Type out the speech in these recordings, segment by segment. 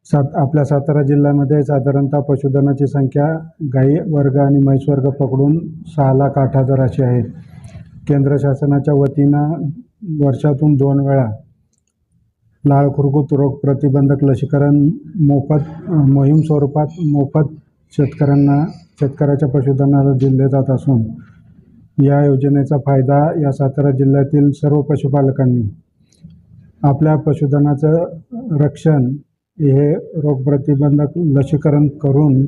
आपल्या सातारा जिल्ह्यामध्ये साधारणतः पशुधनाची संख्या गाई वर्ग आणि म्हैस वर्ग पकडून 6,08,000 अशी आहे. केंद्र शासनाच्या वतीनं वर्षातून 2 वेळा लाळ खुरकूत रोग प्रतिबंधक लसीकरण मोहीम स्वरूपात मोफत शेतकऱ्याच्या पशुधनाला दिले जात असून या योजनेचा फायदा या सातारा जिल्ह्यातील सर्व पशुपालकांनी आपल्या पशुधनाचं रक्षण हे रोगप्रतिबंधक लसीकरण करून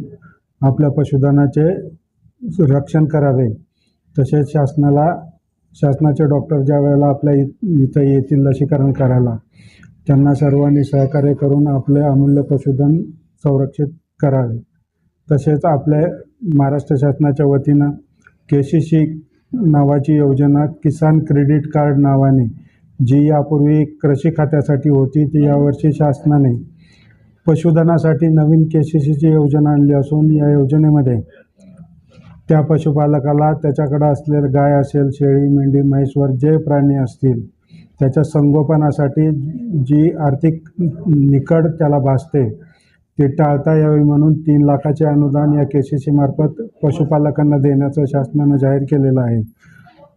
आपल्या पशुधनाचे रक्षण करावे. तसेच शासनाचे डॉक्टर ज्या वेळेला आपल्या इथं येतील लसीकरण करायला, त्यांना सर्वांनी सहकार्य करून आपले अमूल्य पशुधन संरक्षित करावे. तसेच आपल्या महाराष्ट्र शासनाच्या वतीनं KCC नावाची योजना किसान क्रेडिट कार्ड नावाने जी यापूर्वी कृषी खात्यासाठी होती, ती यावर्षी शासनाने पशुधनासाठी नवीन KCCची योजना आणली असून या योजनेमध्ये त्या पशुपालकाला त्याच्याकडे असलेले गाय असेल, शेळी, मेंढी, म्हैसवर जे प्राणी असतील त्याच्या संगोपनासाठी जी आर्थिक निकड त्याला भासते ते टाळता यावी म्हणून 3 लाखाचे अनुदान या KCC मार्फत पशुपालकांना देण्याचं शासनानं जाहीर केलेलं आहे.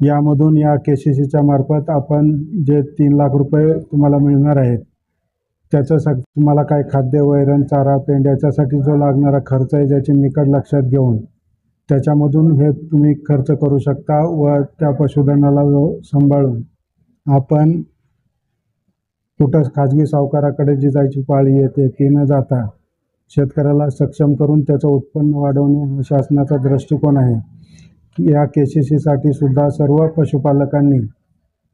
यामधून या KCCच्या मार्फत आपण जे 3 लाख रुपये तुम्हाला मिळणार आहेत त्याच्यासाठी तुम्हाला काय खाद्य, वैरण, चारा, पेंड याच्यासाठी जो लागणारा खर्च आहे ज्याची निकड लक्षात घेऊन त्याच्यामधून हे तुम्ही खर्च करू शकता व त्या पशुधनाला सांभाळून आपण कुठं खाजगी सावकाराकडे जी जायची पाळी येते ती न जाता शेतकऱ्याला सक्षम करून त्याचं उत्पन्न वाढवणे हा शासनाचा दृष्टिकोन आहे. या KCCसाठी सुद्धा सर्व पशुपालकांनी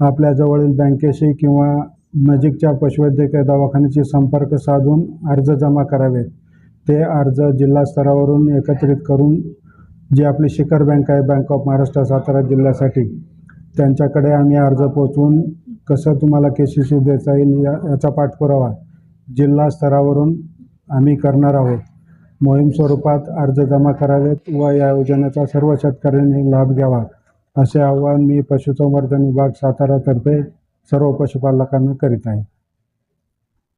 आपल्या जवळील बँकेशी किंवा नजीकच्या पशुवैद्यकीय दवाखान्याशी संपर्क साधून अर्ज जमा करावेत. ते अर्ज जिल्हा स्तरावरून एकत्रित करून जी आपली शिखर बँक आहे, बँक ऑफ महाराष्ट्र सातारा जिल्ह्यासाठी, त्यांच्याकडे आम्ही अर्ज पोचवून कसं तुम्हाला KCC देता येईल याचा पाठपुरावा जिल्हा स्तरावरून आम्ही करणार आहोत. मोहीम स्वरूपात अर्ज जमा करावेत व या योजनेचा सर्व शेतकऱ्यांनी लाभ घ्यावा असे आवाहन मी पशुसंवर्धन विभाग सातारातर्फे सर्व पशुपालकांना करीत आहे.